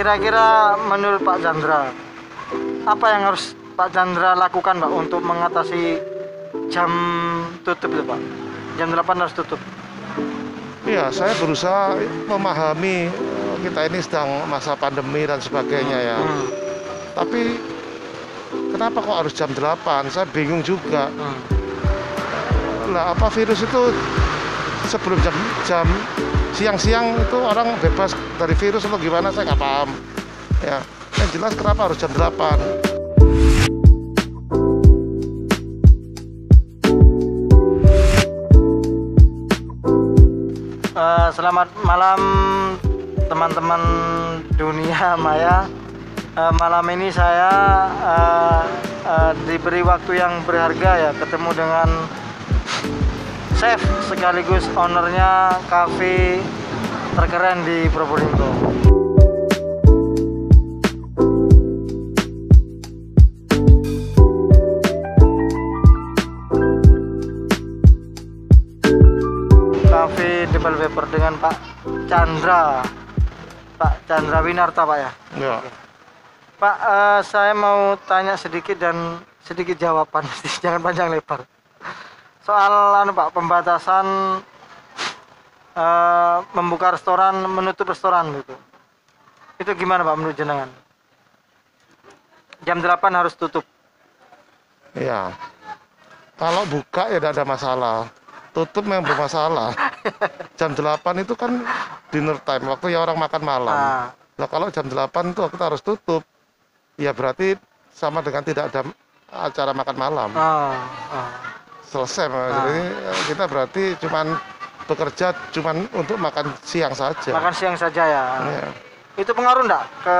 Kira-kira menurut Pak Chandra, apa yang harus Pak Chandra lakukan Pak untuk mengatasi jam tutup itu Pak? Jam 8 harus tutup. Iya, saya berusaha memahami kita ini sedang masa pandemi dan sebagainya ya. Tapi kenapa kok harus jam 8? Saya bingung juga. Lah apa virus itu sebelum jam siang-siang itu orang bebas dari virus atau gimana, saya nggak paham. Ya, yang jelas kenapa harus jam 8? Selamat malam teman-teman dunia maya. Malam ini saya diberi waktu yang berharga ya, ketemu dengan chef sekaligus ownernya kafe terkeren di Probolinggo. Cafe Double Pepper dengan Pak Chandra Winarta Pak ya. Ya. Pak, saya mau tanya sedikit dan sedikit jawaban, jangan panjang lebar. Soal Pak, pembatasan membuka restoran, menutup restoran gitu. Itu gimana Pak menurut jenengan? Jam 8 harus tutup. Ya. Kalau buka ya tidak ada masalah. Tutup memang bermasalah. Jam 8 itu kan dinner time, waktu ya orang makan malam. Nah, kalau jam 8 itu kita harus tutup, ya berarti sama dengan tidak ada acara makan malam. Selesai. Jadi kita berarti cuman bekerja cuman untuk makan siang saja. Makan siang saja ya. Itu pengaruh enggak ke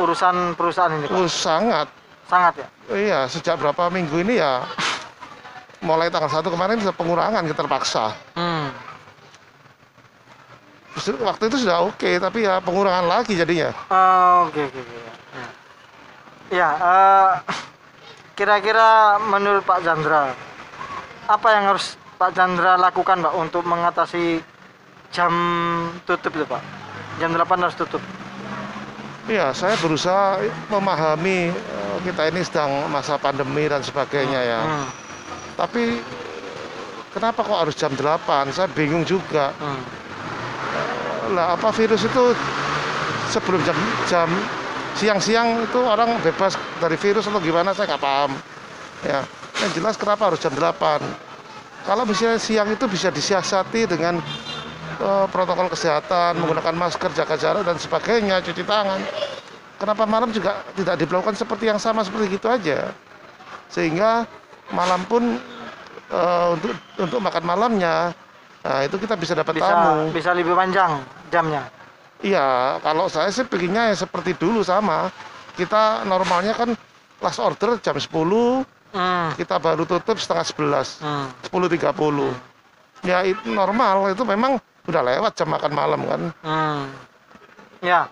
urusan perusahaan ini Pak? Sangat. Sangat ya? Iya, sejak berapa minggu ini ya, mulai tanggal 1 kemarin bisa pengurangan, kita terpaksa. Waktu itu sudah oke, tapi ya pengurangan lagi jadinya. Oke. Ya, kira-kira menurut Pak Chandra, apa yang harus Pak Chandra lakukan Pak untuk mengatasi jam tutup itu Pak? Jam 8 harus tutup. Iya, saya berusaha memahami kita ini sedang masa pandemi dan sebagainya ya. Tapi kenapa kok harus jam 8? Saya bingung juga. Lah apa virus itu sebelum jam siang-siang itu orang bebas dari virus atau gimana, saya nggak paham. Ya, yang jelas kenapa harus jam 8? Kalau misalnya siang itu bisa disiasati dengan protokol kesehatan, menggunakan masker, jaga jarak dan sebagainya, cuci tangan. Kenapa malam juga tidak dilakukan seperti yang sama seperti itu aja? Sehingga malam pun untuk makan malamnya, nah itu kita bisa dapat tamu. Bisa lebih panjang jamnya. Iya, kalau saya sih pengennya ya seperti dulu sama. Kita normalnya kan last order jam 10, kita baru tutup setengah 11, 10.30. Ya itu normal, itu memang udah lewat jam makan malam kan. Ya,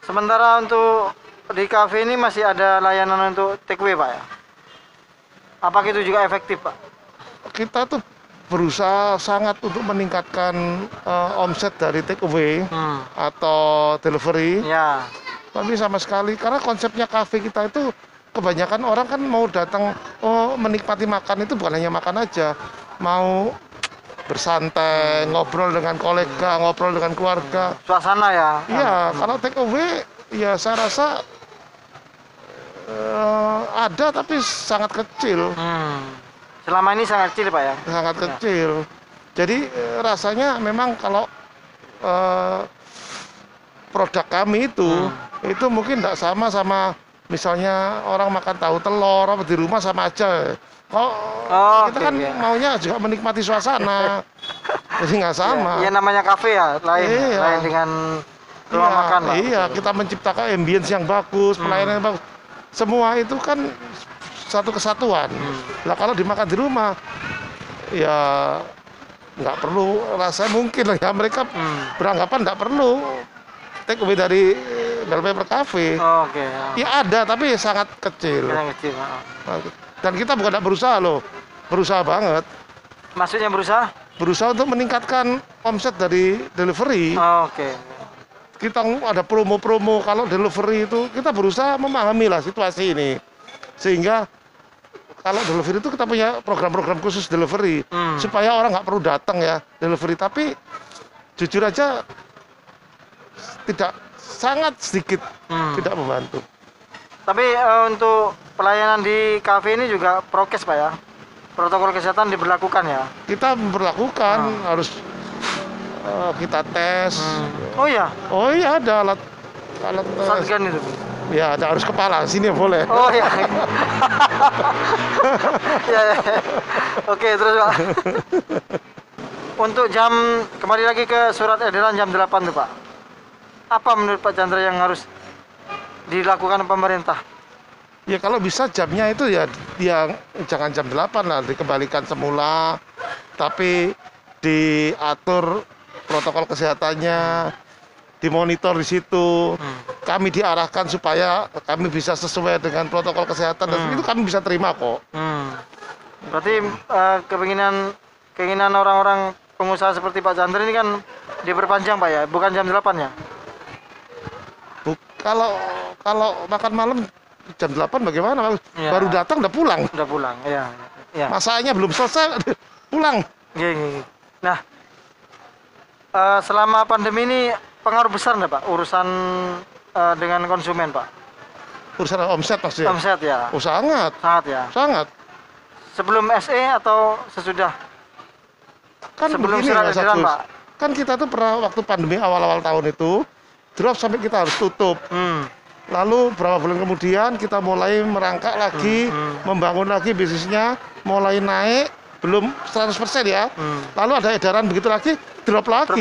sementara untuk di kafe ini masih ada layanan untuk take away Pak ya? Apakah itu juga efektif Pak? Kita tuh berusaha sangat untuk meningkatkan omset dari take away atau delivery. Ya. Tapi sama sekali, karena konsepnya kafe kita itu kebanyakan orang kan mau datang menikmati makan itu bukan hanya makan aja, mau bersantai, ngobrol dengan kolega, ngobrol dengan keluarga. Suasana ya? Iya, kalau take away ya saya rasa ada tapi sangat kecil. Selama ini sangat kecil Pak ya? Sangat kecil. Jadi rasanya memang kalau produk kami itu mungkin tidak sama misalnya orang makan tahu telur apa di rumah sama aja. Kita kan maunya juga menikmati suasana. Jadi nggak sama. Iya namanya kafe ya, lain dengan rumah makan lah. Iya, kita menciptakan ambience yang bagus, pelayanan yang bagus. Semua itu kan satu kesatuan. Nah kalau dimakan di rumah, ya nggak perlu. Rasanya mungkin lah ya mereka beranggapan nggak perlu take away dari Double Pepper Cafe. Ya ada, tapi sangat kecil. Dan kita bukan tidak berusaha loh, berusaha banget. Maksudnya berusaha? Berusaha untuk meningkatkan omset dari delivery. kita ada promo-promo kalau delivery itu kita berusaha memahami lah situasi ini, sehingga kalau delivery itu kita punya program-program khusus delivery supaya orang nggak perlu datang ya delivery. Tapi jujur aja tidak, sangat sedikit tidak membantu. Tapi untuk pelayanan di kafe ini juga prokes Pak ya, protokol kesehatan diberlakukan ya. Kita memperlakukan harus kita tes. Oh iya. Oh iya, ada alat tes. Shotgun itu. Ya, ada harus kepala sini boleh. Oh iya. Ya, ya. Oke, terus Pak. Untuk jam, kembali lagi ke surat edaran jam 8 tuh Pak. Apa menurut Pak Chandra yang harus dilakukan pemerintah? Ya kalau bisa jamnya itu ya jangan jam 8 lah, dikembalikan semula. Tapi diatur protokol kesehatannya, dimonitor di situ. Kami diarahkan supaya kami bisa sesuai dengan protokol kesehatan dan itu kami bisa terima kok. Berarti keinginan orang-orang pengusaha seperti Pak Chandra ini kan diperpanjang Pak ya, bukan jam 8 ya? Kalau makan malam jam 8 bagaimana? Ya. Baru datang udah pulang. Udah pulang, ya. Masaknya belum selesai pulang. Iya. Nah, selama pandemi ini pengaruh besar nggak Pak urusan dengan konsumen Pak? Urusan omset maksudnya? Omset ya. Oh sangat. Sangat ya. Sangat. Sebelum SE atau sesudah? Kan sebelum begini surat Mas edaran Agus. Pak. Kan kita tuh pernah waktu pandemi awal-awal tahun itu drop sampai kita harus tutup. Lalu beberapa bulan kemudian kita mulai merangkak lagi, membangun lagi bisnisnya, mulai naik, belum 100% ya. Lalu ada edaran begitu lagi, drop lagi.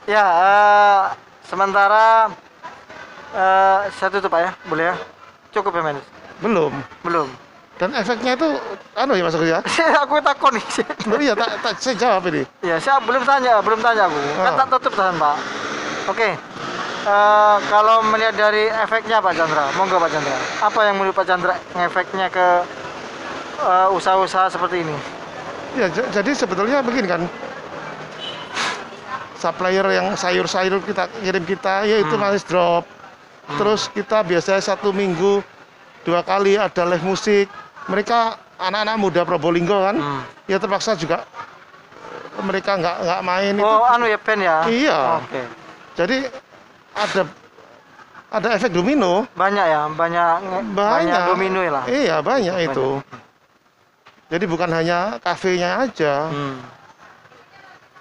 Ya, sementara saya tutup Pak ya, boleh ya? Cukup ya Mas? Belum. Dan efeknya itu, ya Mas Agus ya? Aku takut nih. Loh iya, saya jawab ini. Ya, saya belum tanya aku. Kan tak tutup tahan Pak. Oke. Kalau melihat dari efeknya Pak Chandra, monggo Pak Chandra. Apa yang menurut Pak Chandra efeknya ke usaha-usaha seperti ini? Ya, jadi sebetulnya begini kan, supplier yang sayur-sayur kita yaitu masih drop. Terus kita biasanya 1 minggu 2 kali ada live musik. Mereka anak-anak muda Probolinggo kan, ya terpaksa juga mereka nggak main. Oh, ya band ya? Iya. Oke. Jadi ada efek domino. Banyak ya, banyak domino ya lah. Iya, banyak itu. Jadi bukan hanya kafenya aja.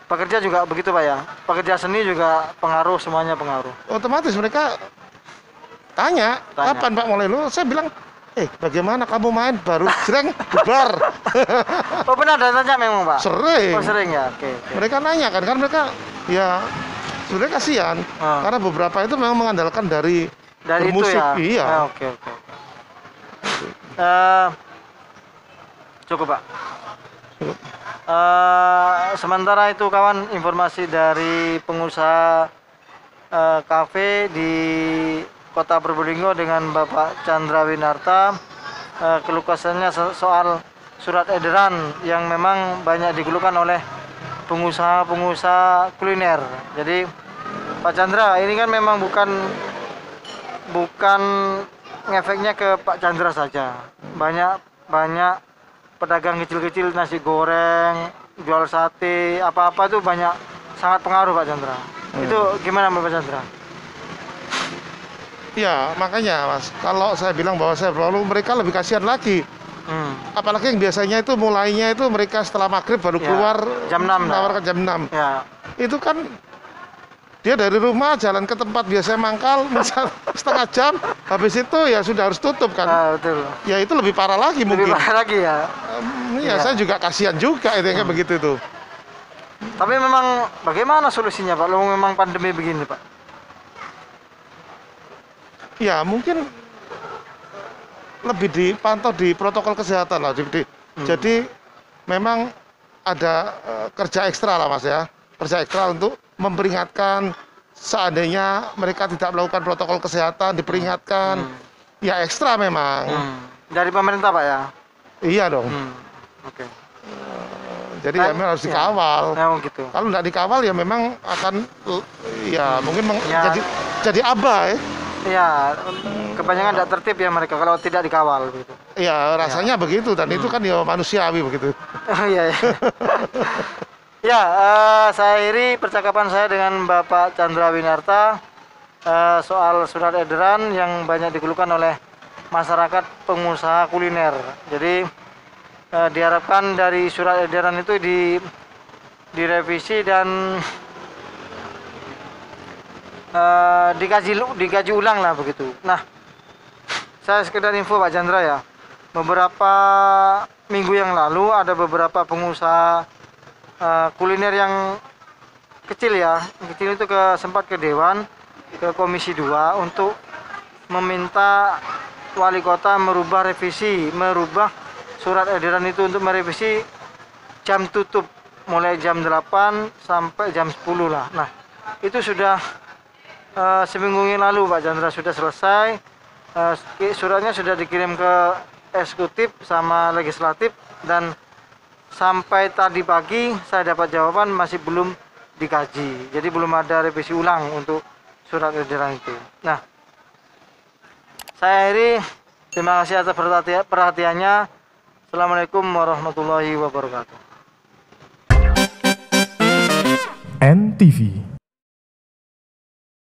Pekerja juga begitu Pak ya? Pekerja seni juga pengaruh, semuanya pengaruh. Otomatis mereka tanya. Kapan Pak mulai lu? Saya bilang, bagaimana kamu main baru jreng bubar. Oh benar, ada tanya memang Pak? Sering. Oh sering ya, oke. Mereka nanya kan mereka ya sebenarnya kasihan karena beberapa itu memang mengandalkan dari musik. Ya? Iya. Oke. Cukup Pak. Sementara itu kawan, informasi dari pengusaha kafe di Kota Probolinggo dengan Bapak Chandra Winarta. Keluh kesahnya soal surat edaran yang memang banyak dikeluhkan oleh pengusaha kuliner. Jadi Pak Chandra, ini kan memang bukan ngefeknya ke Pak Chandra saja. Banyak pedagang kecil-kecil, nasi goreng, jual sate, apa-apa tuh sangat pengaruh Pak Chandra. Itu gimana Pak Chandra? Ya makanya Mas, kalau saya bilang bahwa saya perlu, mereka lebih kasihan lagi. Apalagi yang biasanya itu mulainya itu mereka setelah maghrib baru keluar jam 6 menawarkan jam 6. Ya. Itu kan dia dari rumah jalan ke tempat biasanya mangkal misal setengah jam, habis itu ya sudah harus tutup kan. Betul. Ya itu lebih parah lagi mungkin. Lebih parah lagi ya. Ya saya juga kasihan juga itu kayak begitu tuh. Tapi memang bagaimana solusinya Pak? Kalau memang pandemi begini Pak? Ya mungkin lebih dipantau di protokol kesehatan lah. Jadi memang ada kerja ekstra lah Mas ya. Kerja ekstra untuk memperingatkan seandainya mereka tidak melakukan protokol kesehatan, diperingatkan. Ya ekstra memang. Dari pemerintah Pak ya? Iya dong. Oke. Jadi ya memang harus dikawal. Oh gitu. Kalau nggak dikawal ya memang akan ya mungkin Ya. jadi abai. Iya, kebanyakan tidak tertib ya mereka kalau tidak dikawal begitu. Ya rasanya begitu dan itu kan ya manusiawi begitu. Oh iya. Iya. Ya, saya akhiri percakapan saya dengan Bapak Chandra Winarta soal surat edaran yang banyak dikeluhkan oleh masyarakat pengusaha kuliner. Jadi diharapkan dari surat edaran itu direvisi dan dikaji ulang lah begitu. Nah, saya sekedar info Pak Chandra ya. Beberapa minggu yang lalu ada beberapa pengusaha kuliner yang kecil ya. Kecil itu sempat ke Dewan, ke Komisi 2 untuk meminta wali kota merubah surat edaran itu untuk merevisi jam tutup mulai jam 8 sampai jam 10 lah. Nah, itu sudah seminggu yang lalu Pak Chandra sudah selesai. Suratnya sudah dikirim ke eksekutif sama legislatif dan sampai tadi pagi saya dapat jawaban masih belum dikaji. Jadi belum ada revisi ulang untuk surat edaran itu. Nah, saya akhiri. Terima kasih atas perhatiannya. Assalamualaikum warahmatullahi wabarakatuh. NTV